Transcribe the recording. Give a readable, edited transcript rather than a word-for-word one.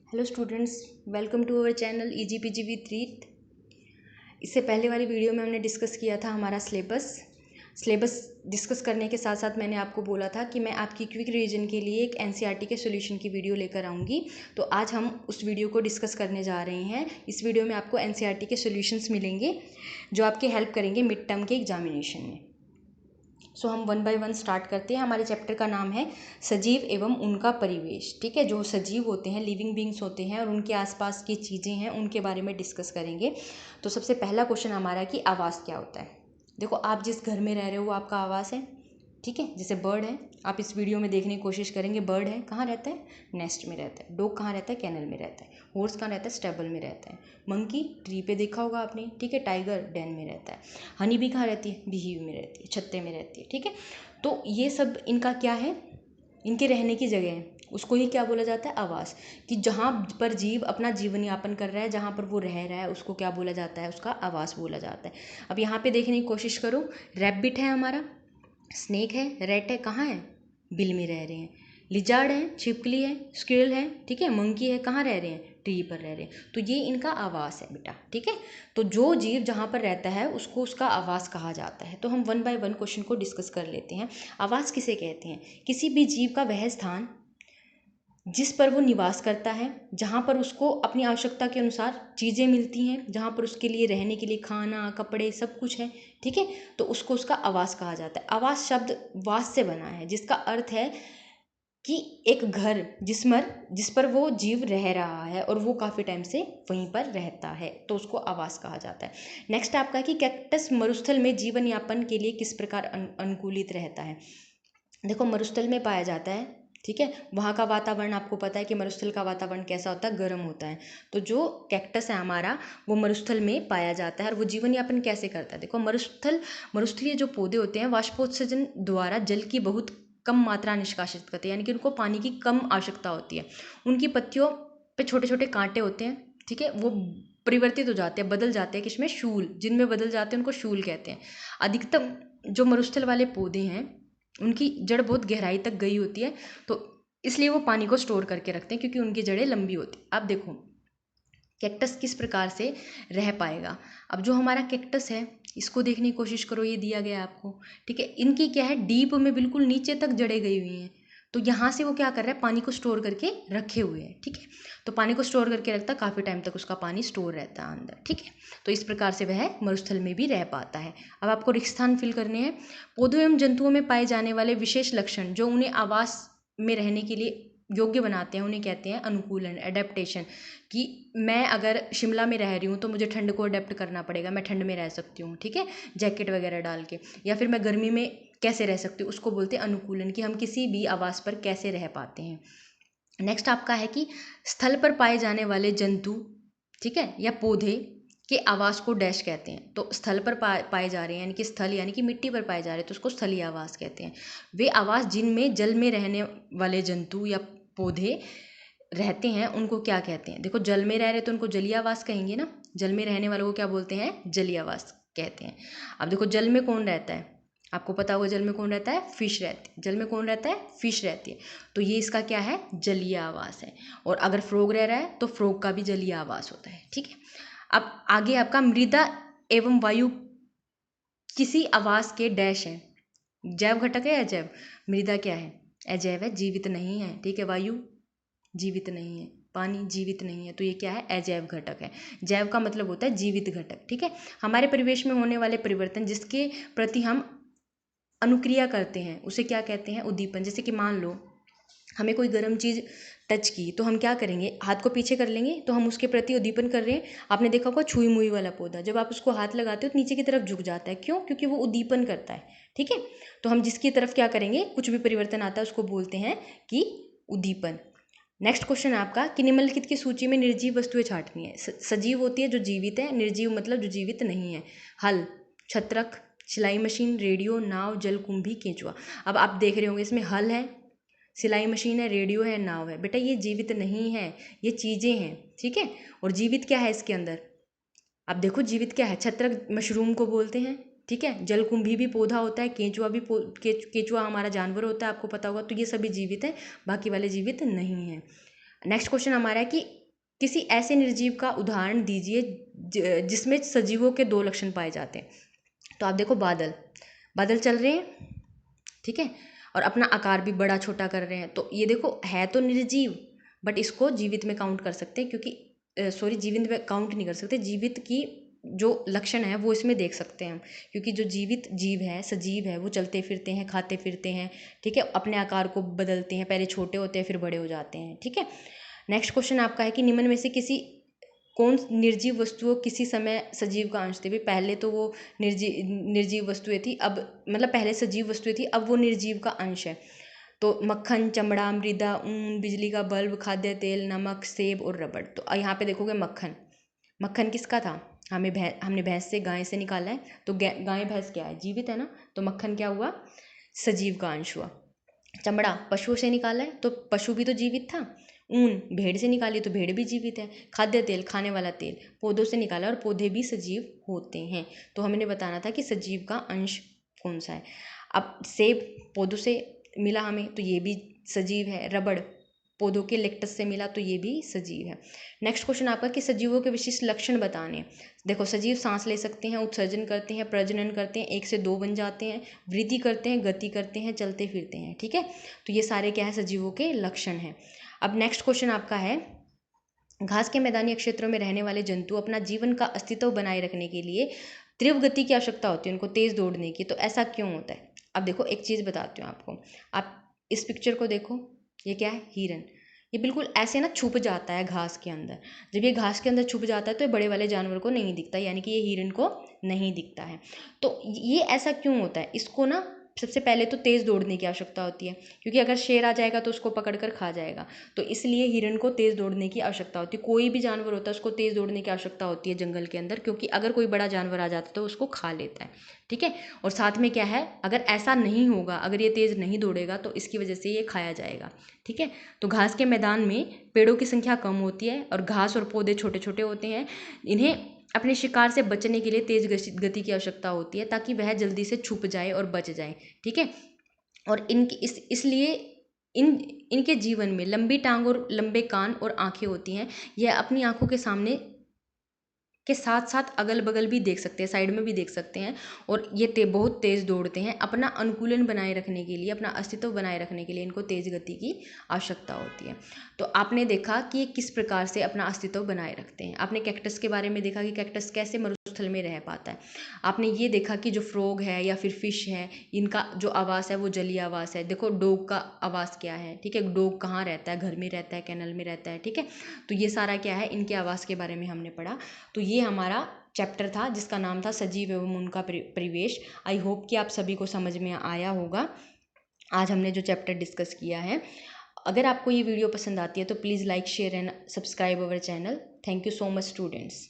Hello students, welcome to our channel EGPG with Reet. इससे पहले वाली वीडियो में हमने डिस्कस किया था हमारा सिलेबस डिस्कस करने के साथ साथ मैंने आपको बोला था कि मैं आपकी क्विक रिवीजन के लिए एक NCERT के सॉल्यूशन की वीडियो लेकर आऊँगी। तो आज हम उस वीडियो को डिस्कस करने जा रहे हैं। इस वीडियो में आपको NCERT के सॉल्यूशंस मिलेंगे जो आपकी हेल्प करेंगे मिड टर्म के एग्जामिनेशन में। सो हम 1 बाय 1 स्टार्ट करते हैं। हमारे चैप्टर का नाम है सजीव एवं उनका परिवेश। ठीक है, जो सजीव होते हैं, लिविंग बींग्स होते हैं और उनके आसपास की चीज़ें हैं, उनके बारे में डिस्कस करेंगे। तो सबसे पहला क्वेश्चन हमारा कि आवास क्या होता है। देखो, आप जिस घर में रह रहे हो वो आपका आवास है। ठीक है, जैसे बर्ड है, आप इस वीडियो में देखने की कोशिश करेंगे। बर्ड है, कहाँ रहता है? नेस्ट में रहता है। डॉग कहाँ रहता है? कैनल में रहता है। हॉर्स कहाँ रहता है? स्टेबल में रहता है। मंकी ट्री पे देखा होगा आपने। ठीक है, टाइगर डेन में रहता है। हनी भी कहाँ रहती है? बीहिव में रहती है, छत्ते में रहती है। ठीक है, तो ये सब इनका क्या है? इनके रहने की जगह है। उसको ही क्या बोला जाता है? आवास। कि जहाँ पर जीव अपना जीवन यापन कर रहा है, जहाँ पर वो रह रहा है, उसको क्या बोला जाता है? उसका आवास बोला जाता है। अब यहाँ पे देखने की कोशिश करो। रैबिट है हमारा, स्नेक है, रैट है, कहाँ है? बिल में रह रहे हैं। लिजार्ड है, छिपकली है, स्क्विरल है, ठीक है, मंकी है, कहाँ रह रहे हैं? ट्री पर रह रहे हैं। तो ये इनका आवास है बेटा। ठीक है, तो जो जीव जहाँ पर रहता है उसको उसका आवास कहा जाता है। तो हम 1 बाय 1 क्वेश्चन को डिस्कस कर लेते हैं। आवास किसे कहते हैं? किसी भी जीव का वह स्थान जिस पर वो निवास करता है, जहाँ पर उसको अपनी आवश्यकता के अनुसार चीज़ें मिलती हैं, जहाँ पर उसके लिए रहने के लिए खाना, कपड़े, सब कुछ है। ठीक है, तो उसको उसका आवास कहा जाता है। आवास शब्द वास से बना है, जिसका अर्थ है कि एक घर जिस पर वो जीव रह रहा है और वो काफ़ी टाइम से वहीं पर रहता है, तो उसको आवास कहा जाता है। नेक्स्ट आपका है कि कैक्टस मरुस्थल में जीवन यापन के लिए किस प्रकार अनुकूलित रहता है। देखो, मरुस्थल में पाया जाता है। ठीक है, वहाँ का वातावरण आपको पता है कि मरुस्थल का वातावरण कैसा होता है? गर्म होता है। तो जो कैक्टस है हमारा, वो मरुस्थल में पाया जाता है। और वो जीवन यापन कैसे करता है? देखो, मरुस्थलीय जो पौधे होते हैं वाष्पोत्सर्जन द्वारा जल की बहुत कम मात्रा निष्कासित करते हैं, यानी कि उनको पानी की कम आवश्यकता होती है। उनकी पत्तियों पे छोटे छोटे कांटे होते हैं। ठीक है, वो परिवर्तित हो जाते हैं, बदल जाते हैं किसमें? शूल। जिनमें बदल जाते हैं उनको शूल कहते हैं। अधिकतम जो मरुस्थल वाले पौधे हैं उनकी जड़ बहुत गहराई तक गई होती है, तो इसलिए वो पानी को स्टोर करके रखते हैं, क्योंकि उनकी जड़ें लंबी होती हैं। अब देखो, कैक्टस किस प्रकार से रह पाएगा। अब जो हमारा कैक्टस है, इसको देखने की कोशिश करो। ये दिया गया है आपको। ठीक है, इनकी क्या है? डीप में बिल्कुल नीचे तक जड़ें गई हुई हैं। तो यहाँ से वो क्या कर रहा है? पानी को स्टोर करके रखे हुए हैं। ठीक है, तो पानी को स्टोर करके रखता है, काफ़ी टाइम तक उसका पानी स्टोर रहता है अंदर। ठीक है, तो इस प्रकार से वह मरुस्थल में भी रह पाता है। अब आपको रिक्त स्थान फिल करने हैं। पौधों एवं जंतुओं में पाए जाने वाले विशेष लक्षण जो उन्हें आवास में रहने के लिए योग्य बनाते हैं, उन्हें कहते हैं अनुकूलन, एडेप्टेशन। कि मैं अगर शिमला में रह रही हूँ तो मुझे ठंड को अडेप्ट करना पड़ेगा। मैं ठंड में रह सकती हूँ, ठीक है, जैकेट वगैरह डाल के। या फिर मैं गर्मी में कैसे रह सकती हूँ, उसको बोलते हैं अनुकूलन, कि हम किसी भी आवास पर कैसे रह पाते हैं। नेक्स्ट आपका है कि स्थल पर पाए जाने वाले जंतु, ठीक है, या पौधे के आवास को डैश कहते हैं। तो स्थल पर पाए जा रहे हैं, यानी कि स्थल यानी कि मिट्टी पर पाए जा रहे हैं, तो उसको स्थलीय आवास कहते हैं। वे आवास जिनमें जल में रहने वाले जंतु या पौधे रहते हैं उनको क्या कहते हैं? देखो, जल में रह रहे तो उनको जलीय आवास कहेंगे ना। जल में रहने वालों को क्या बोलते हैं? जलीय आवास कहते हैं। अब देखो, जल में कौन रहता है? आपको पता होगा जल में कौन रहता है? फिश रहती है। जल में कौन रहता है? फिश रहती है। तो ये इसका क्या है? जलीय आवास है। और अगर फ्रॉग रह रहा है तो फ्रॉग का भी जलीय आवास होता है। ठीक है, अब आगे आपका मृदा एवं वायु किसी आवास के डैश है। जैव घटक है अजैव? मृदा क्या है? अजैव है, जीवित नहीं है। ठीक है, वायु जीवित नहीं है, पानी जीवित नहीं है, तो ये क्या है? अजैव घटक है। जैव का मतलब होता है जीवित घटक। ठीक है, हमारे परिवेश में होने वाले परिवर्तन जिसके प्रति हम अनुक्रिया करते हैं उसे क्या कहते हैं? उद्दीपन। जैसे कि मान लो हमें कोई गर्म चीज़ टच की तो हम क्या करेंगे? हाथ को पीछे कर लेंगे, तो हम उसके प्रति उद्दीपन कर रहे हैं। आपने देखा होगा छुई मुई वाला पौधा, जब आप उसको हाथ लगाते हो तो नीचे की तरफ झुक जाता है। क्यों? क्योंकि वो उद्दीपन करता है। ठीक है, तो हम जिसकी तरफ क्या करेंगे, कुछ भी परिवर्तन आता है उसको बोलते हैं कि उद्दीपन। नेक्स्ट क्वेश्चन है आपका कि निम्नलिखित की सूची में निर्जीव वस्तुएं छांटनी है। सजीव होती है जो जीवित है, निर्जीव मतलब जो जीवित नहीं है। हल, छत्रक, सिलाई मशीन, रेडियो, नाव, जलकुंभी, केंचुआ। अब आप देख रहे होंगे इसमें हल है, सिलाई मशीन है, रेडियो है, नाव है। बेटा, ये जीवित नहीं है, ये चीज़ें हैं। ठीक है, और जीवित क्या है इसके अंदर? अब देखो, जीवित क्या है? छत्रक मशरूम को बोलते हैं। ठीक है, जलकुंभी भी पौधा होता है, केंचुआ भी केंचुआ हमारा जानवर होता है, आपको पता होगा। तो ये सभी जीवित है, बाकी वाले जीवित नहीं है। नेक्स्ट क्वेश्चन हमारा है कि किसी ऐसे निर्जीव का उदाहरण दीजिए जिसमें सजीवों के दो लक्षण पाए जाते हैं। तो आप देखो, बादल बादल चल रहे हैं, ठीक है, और अपना आकार भी बड़ा छोटा कर रहे हैं। तो ये देखो, है तो निर्जीव, बट इसको जीवित में काउंट कर सकते हैं, क्योंकि सॉरी, जीवित में काउंट नहीं कर सकते, जीवित की जो लक्षण है वो इसमें देख सकते हैं हम, क्योंकि जो जीवित जीव है, सजीव है, वो चलते फिरते हैं, खाते फिरते हैं, ठीक है, अपने आकार को बदलते हैं, पहले छोटे होते हैं फिर बड़े हो जाते हैं, ठीक है। नेक्स्ट क्वेश्चन आपका है कि निम्न में से किसी कौन निर्जीव वस्तुओं किसी समय सजीव का अंश थी। भाई पहले तो वो निर्जीव वस्तुएं थी, अब मतलब पहले सजीव वस्तुएं थी, अब वो निर्जीव का अंश है। तो मक्खन, चमड़ा, मृदा, ऊन, बिजली का बल्ब, खाद्य तेल, नमक, सेब और रबड़। तो यहाँ पे देखोगे मक्खन, मक्खन किसका था? हमने भैंस से, गाय से निकाला है। तो गाय भैंस क्या है? जीवित है ना। तो मक्खन क्या हुआ? सजीव का अंश हुआ। चमड़ा पशुओं से निकाला है, तो पशु भी तो जीवित था। ऊन भेड़ से निकाली, तो भेड़ भी जीवित है। खाद्य तेल, खाने वाला तेल, पौधों से निकाला, और पौधे भी सजीव होते हैं। तो हमें बताना था कि सजीव का अंश कौन सा है। अब सेब पौधों से मिला हमें, तो ये भी सजीव है। रबड़ पौधों के लेक्टस से मिला, तो ये भी सजीव है। नेक्स्ट क्वेश्चन आपका कि सजीवों के विशिष्ट लक्षण बताने। देखो, सजीव सांस ले सकते हैं, उत्सर्जन करते हैं, प्रजनन करते हैं, 1 से 2 बन जाते हैं, वृद्धि करते हैं, गति करते हैं, चलते फिरते हैं, ठीक है। तो ये सारे क्या है? सजीवों के लक्षण हैं। अब नेक्स्ट क्वेश्चन आपका है, घास के मैदानी क्षेत्रों में रहने वाले जंतु अपना जीवन का अस्तित्व बनाए रखने के लिए तीव्र गति की आवश्यकता होती है, उनको तेज दौड़ने की। तो ऐसा क्यों होता है? अब देखो, एक चीज़ बताती हूँ आपको। आप इस पिक्चर को देखो, ये क्या है? हिरन। ये बिल्कुल ऐसे ना छुप जाता है घास के अंदर। जब ये घास के अंदर छुप जाता है तो ये बड़े वाले जानवर को नहीं दिखता, यानी कि ये हिरन को नहीं दिखता है। तो ये ऐसा क्यों होता है? इसको ना सबसे पहले तो तेज़ दौड़ने की आवश्यकता होती है, क्योंकि अगर शेर आ जाएगा तो उसको पकड़ कर खा जाएगा। तो इसलिए हिरन को तेज़ दौड़ने की आवश्यकता होती है। कोई भी जानवर होता है उसको तेज़ दौड़ने की आवश्यकता होती है जंगल के अंदर, क्योंकि अगर कोई बड़ा जानवर आ जाता है तो उसको खा लेता है, ठीक है। और साथ में क्या है, अगर ऐसा नहीं होगा, अगर ये तेज़ नहीं दौड़ेगा तो इसकी वजह से ये खाया जाएगा, ठीक है। तो घास के मैदान में पेड़ों की संख्या कम होती है और घास और पौधे छोटे छोटे होते हैं। इन्हें अपने शिकार से बचने के लिए तेज गति की आवश्यकता होती है, ताकि वह जल्दी से छुप जाए और बच जाए, ठीक है। और इनकी इसलिए इनके जीवन में लंबी टांग और लंबे कान और आंखें होती हैं। यह अपनी आंखों के सामने के साथ साथ अगल बगल भी देख सकते हैं, साइड में भी देख सकते हैं। और ये बहुत तेज़ दौड़ते हैं। अपना अनुकूलन बनाए रखने के लिए, अपना अस्तित्व बनाए रखने के लिए इनको तेज़ गति की आवश्यकता होती है। तो आपने देखा कि ये किस प्रकार से अपना अस्तित्व बनाए रखते हैं। आपने कैक्टस के बारे में देखा कि कैक्टस कैसे मरुस्थल में रह पाता है। आपने ये देखा कि जो फ्रॉग है या फिर फिश है, इनका जो आवास है वो जलीय आवास है। देखो, डॉग का आवास क्या है, ठीक है। डॉग कहाँ रहता है? घर में रहता है, कैनल में रहता है, ठीक है। तो ये सारा क्या है, इनके आवास के बारे में हमने पढ़ा। तो ये हमारा चैप्टर था जिसका नाम था सजीव एवं उनका परिवेश। आई होप कि आप सभी को समझ में आया होगा आज हमने जो चैप्टर डिस्कस किया है। अगर आपको ये वीडियो पसंद आती है तो please like, share and subscribe our channel. Thank you so much students.